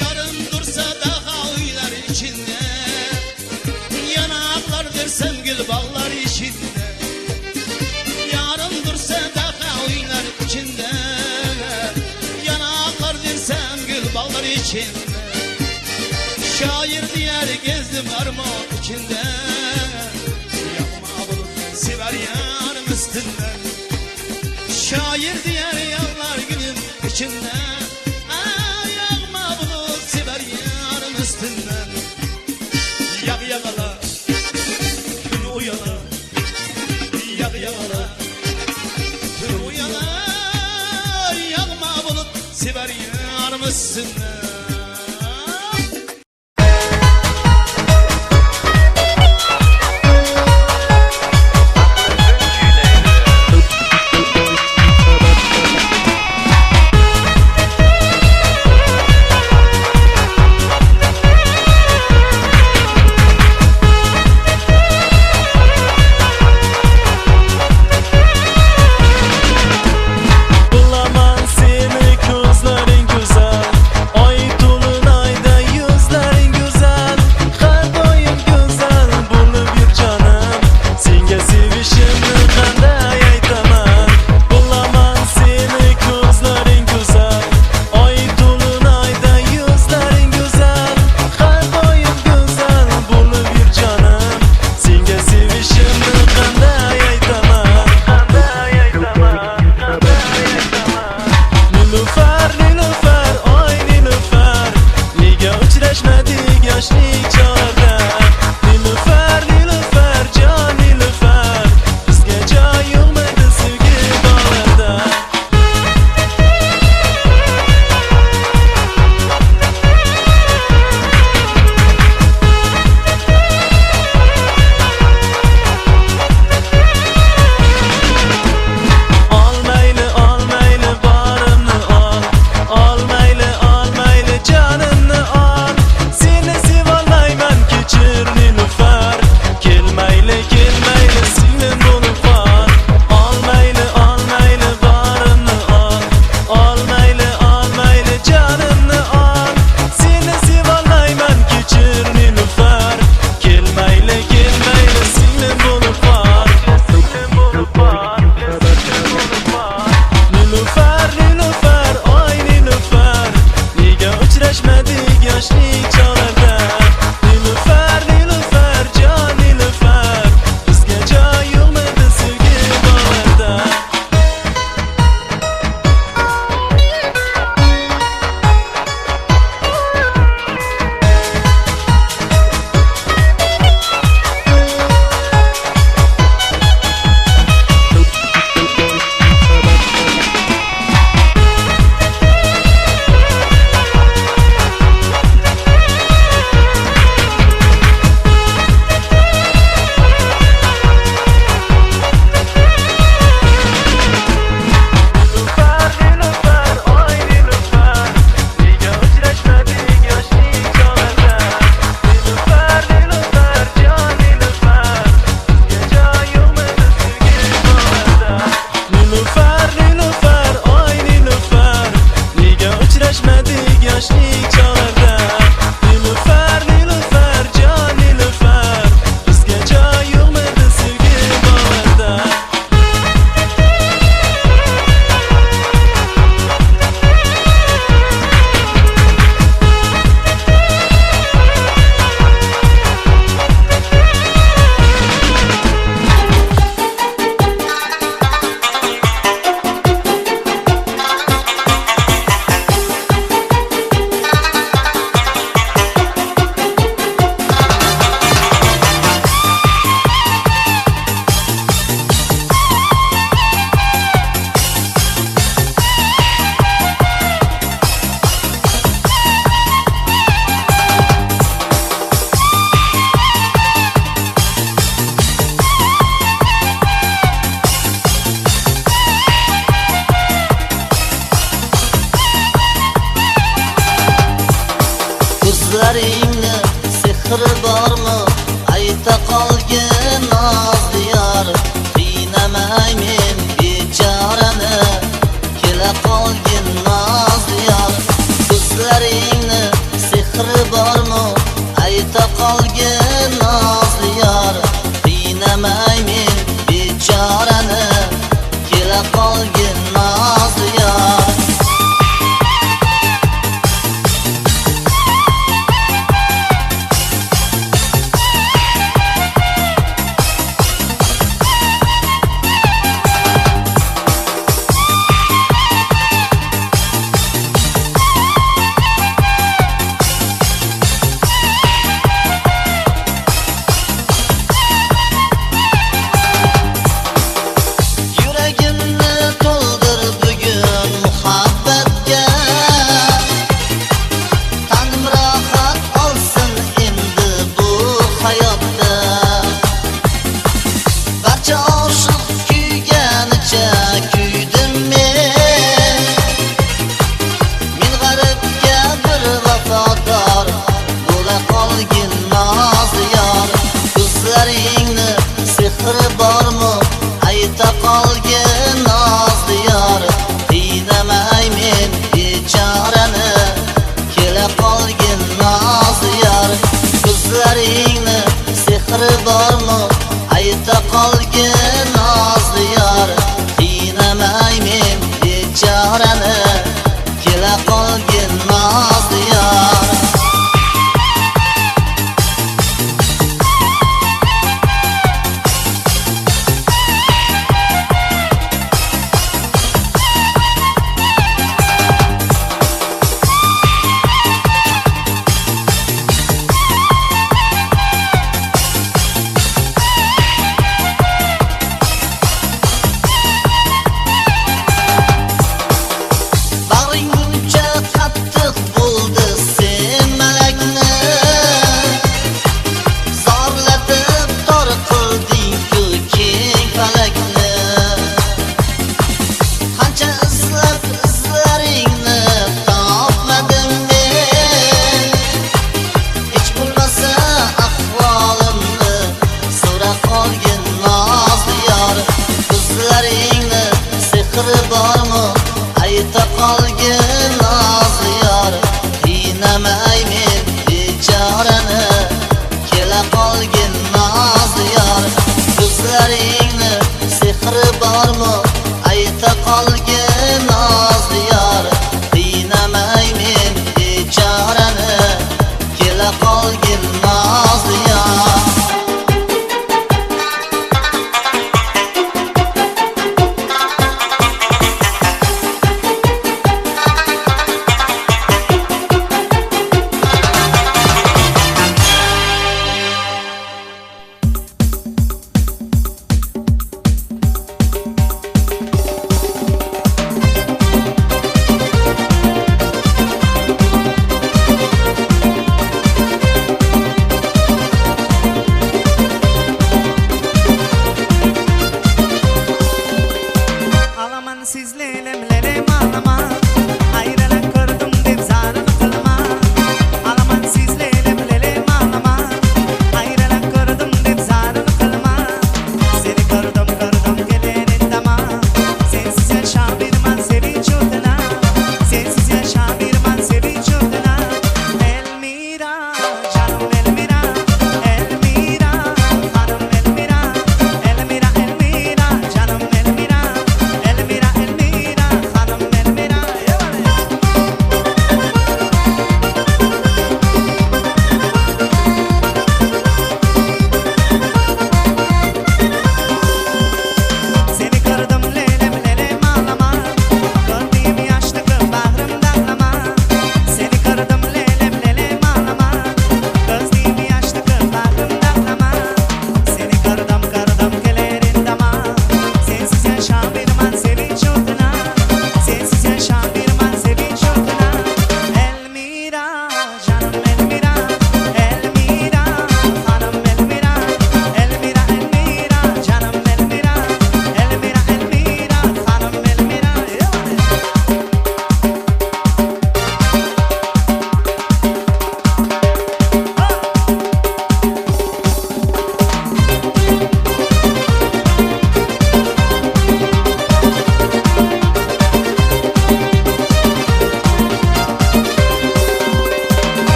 Yarım dursa daha uylar içinde. Yanaklar versem gül bağlar içinde. Yarım dursa daha uylar içinde. Yanaklar versem gül bağlar içinde. Şair diğer gezdim armağan içinde. Yakma bulut siver yarım üstünden. Şair diğer yanlar gülüm içinde. Yakma bulut siver yarım üstünden. Yak yakala, gün uyala. Yak yakala, gün uyala. Yakma bulut siver yarım üstünden. Bulamam seni gözlerin güzel. Nilufar, oy Nilufar, nega uchrashmadik yoshlik chog'ida? Nilufar, Nilufar, jon Nilufar, bizga joy yo'qmidi sevgi bog'ida? Ko'zlaringni sehri bormi? Ayta qolgin nozli yor, qiynamay men bechorani, kela qolgin nozli yor. Ko'zlaringni sehri bormi? Ayta qolgin nozli yor, qiynamay men bechorani, kela qolgin nozli yor. Yuragimni to'ldir bugun muhabbatga, tanim rohat olsin endi bu hayotda. Barcha oshiq kuyganicha kuydim men g'aribga bir vafodor bo'la qolgin nozli yor. Ko'zlaringni sehri bormi? Ayta qolgin nozli yor, qiynamay men bechorani, kela qolgin nozli yor. Ko'zlaringni sehri bormi? Ayta qolgin nozli yor, qiynamay men bechorani, kela qolgin nozli yor. Bag'ring buncha qattiq bo'ldi sen malakni, zorlatib tor qilding-ku keng falakni. Qancha izlab izlaringni topmadim men, hech bo'lmasa ahvolimni so'ra qolgin nozli yor. Ko'zlaringni sehri bormi? Ayta qolgin nozli yor, qiynamay men bechorani, kela qolgin nozli yor. Ko'zlaringni sehri bormi? Ayta qolgin nozli yor, qiynamay men bechorani, kela qolgin nozli yor.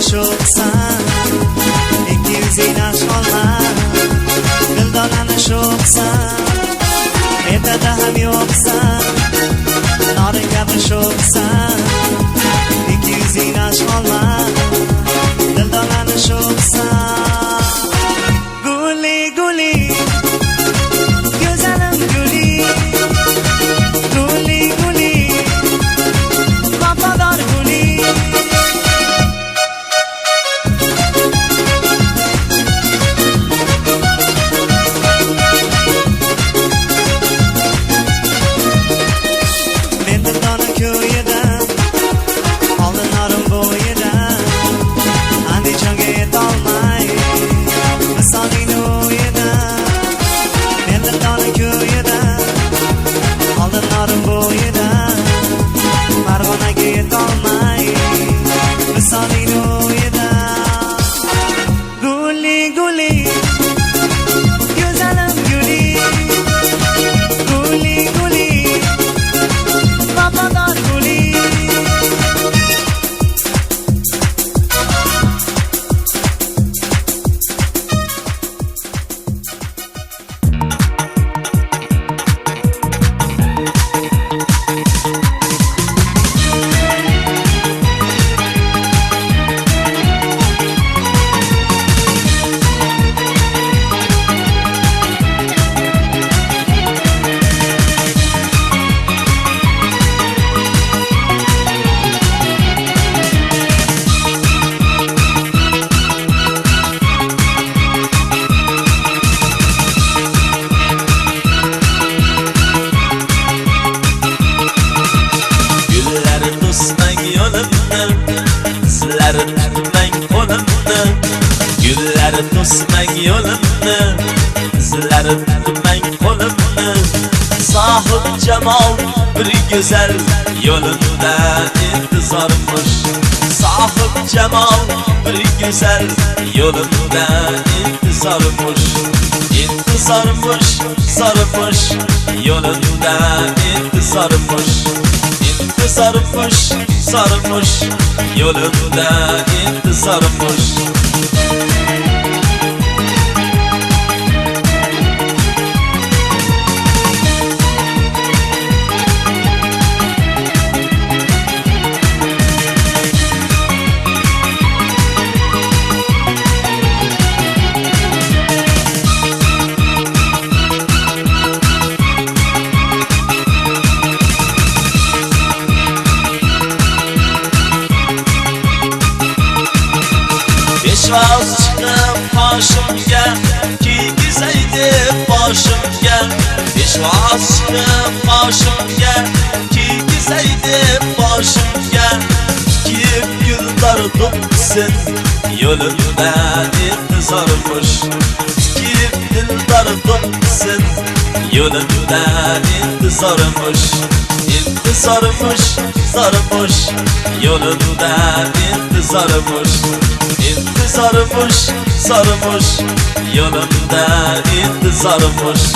sho'xsan ikki yuzing olma dildorlarni sho'xsan ertada ham yo'qsan noring gapni sho'xsan ikki yuzing olma dildorlarni sho'xsan guli guli go'zalim guli guli guli vafodor guli men dildorni ko'yidan oldinlarim bo'yidan andijonga yetolmay misolingni o'yidan men dildorni ko'yidan oldinlarim bo'yidan Farg'onaga yetolmay misolingni o'yidan guli guli go'zalim guli guli guli vafodor guli Gullar to'smang yo'limni sizlar tutmang qo'limni Gullar to'smang yo'limni sizlar tutmang qo'limni Sohib jamol bir go'zal yo'limda intizormish Sohib jamol bir go'zal yo'limda intizormish Intizormish sarmish yo'limda intizormish Intizormish sarmish yo'limda intizormish Peshvoz chiqib qoshimga kiygizay deb boshimga Peshvoz chiqib qoshimga kiygizay deb boshimga Kiyib gullar to'ksin yo'limda intizormish Kiyib dildor to'ksin yo'limda intizormish Intizormish sarmish yo'limda intizormish Intizormish sarmish yo'limda intizormish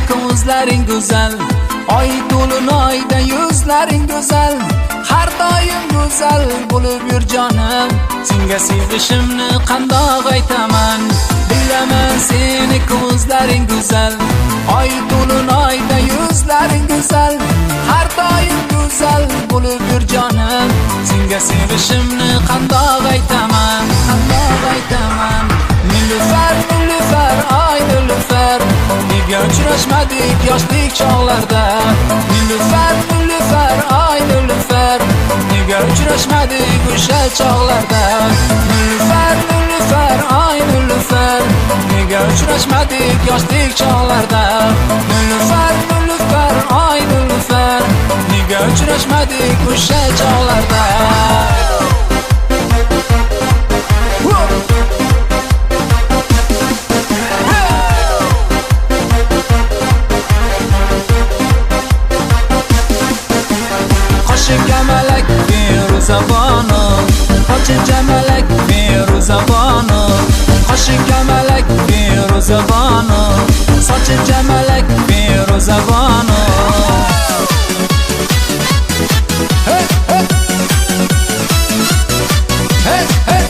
ko'zlaring go'zal, oy to'linoyda yuzlaring go'zal, har doim go'zal bo'lib yur jonim. Senga sevishimni qandoq aytaman? bilaman seni ko'zlaring go'zal, oy to'lunayda yuzlaring go'zal, har doim go'zal bo'lib yur jonim. Senga sevishimni qandoq aytaman, qandoq aytaman. Nilufar, nilufar, ay nilufar, nega uchrashmadik yoshlik chog'larda. Nilufar, nilufar, ay nilufar, nega uchrashmadik o'sha chog'larda. Nilufar, nilufar, ay nilufar, nega uchrashmadik yoshlik chog'larda. Nilufar, nilufar, ay nilufar, nega uchrashmadik o'sha chog'larda. Jamalak Firuzabonu, qo'shi jamalak Firuzabonu, qo'shi jamalak Firuzabonu, sochi jamalak Firuzabonu. Hey hey hey hey.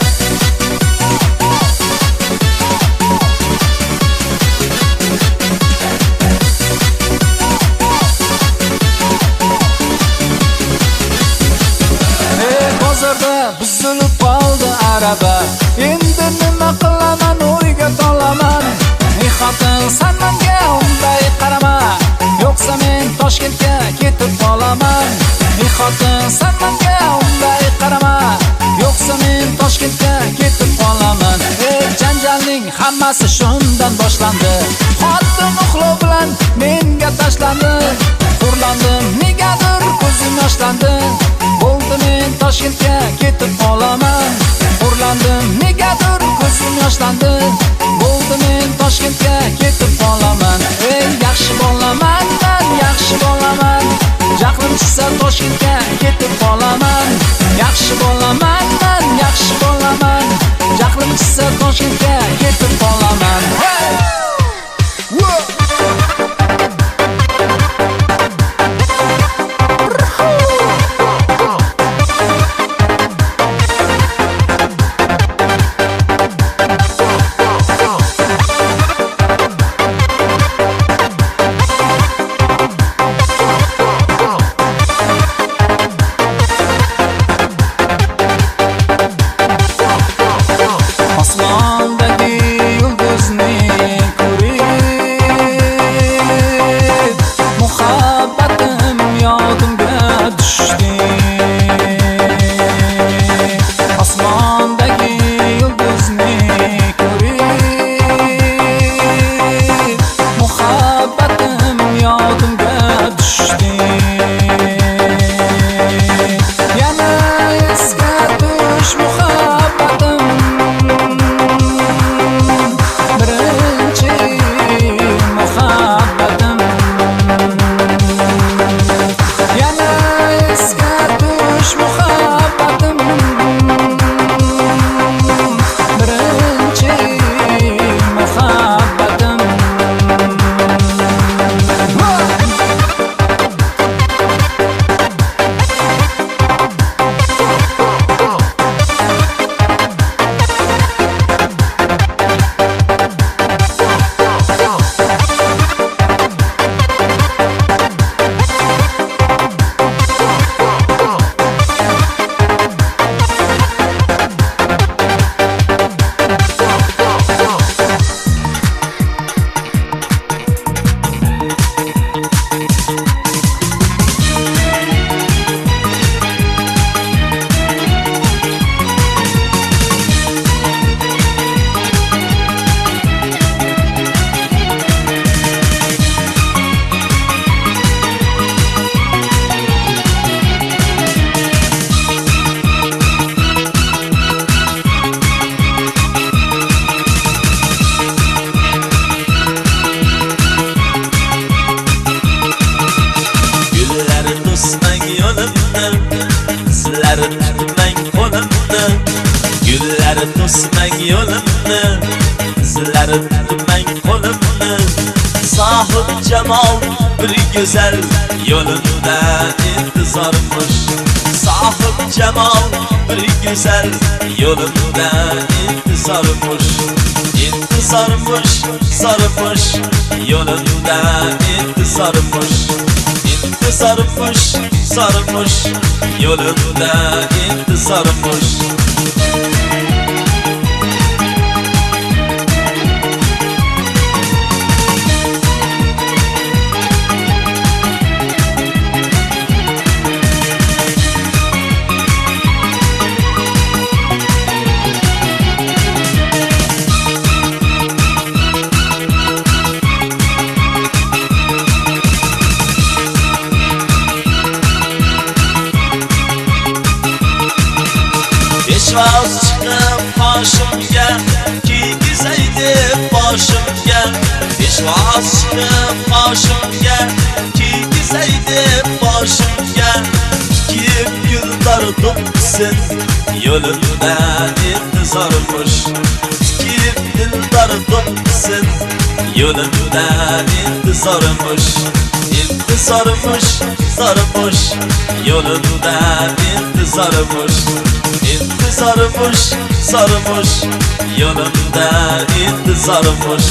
Buzilib qoldi araba, endi nima qilaman o'yga tolaman. Ey xotin, sen menga unday qarama, yo'qsa men Toshkentga ketib qolaman. Ey xotin, sen menga unday qarama, yo'qsa men Toshkentga ketib qolaman. Ey janjalning hammasi shundan boshlandi, xotin uxlov bilan menga tashlandi. Xurlandim, negadir ko'zim yoshlandi, bo'ldi men Toshkentga ketib qolaman. Xurlandim, negadir ko'zim yoshlandi, bo'ldi men Toshkentga ketib qolaman. Ey yaxshi bolaman, men yaxshi bolaman, jahlim chiqsa Toshkentga ketib qolaman. Yaxshi bolaman, men yaxshi bolaman, jahlim chiqsa Toshkentga ketib qolaman. Hey! to'smang yo'limni, izlari tutmang qo'limni. Sohib jamol bir go'zal yo'limda intizormish. Sohib jamol bir go'zal yo'limda intizormish. intizormuş, sarmış yolunda intizormuş, intizormuş, sarmış yolunda intizormuş. Peşvaz çıkıp başımga kiygizaydi boshimga, peşvaz çıkıp başımga kiygizaydi boshimga. Kiyib yıllar do'qsin yo'limda intizormuş, kiyib yıllar do'qsin yo'limda intizormuş, intizormuş, sarmış yo'limda intizormuş, intizormuş, sarmış yolunda intizormuş.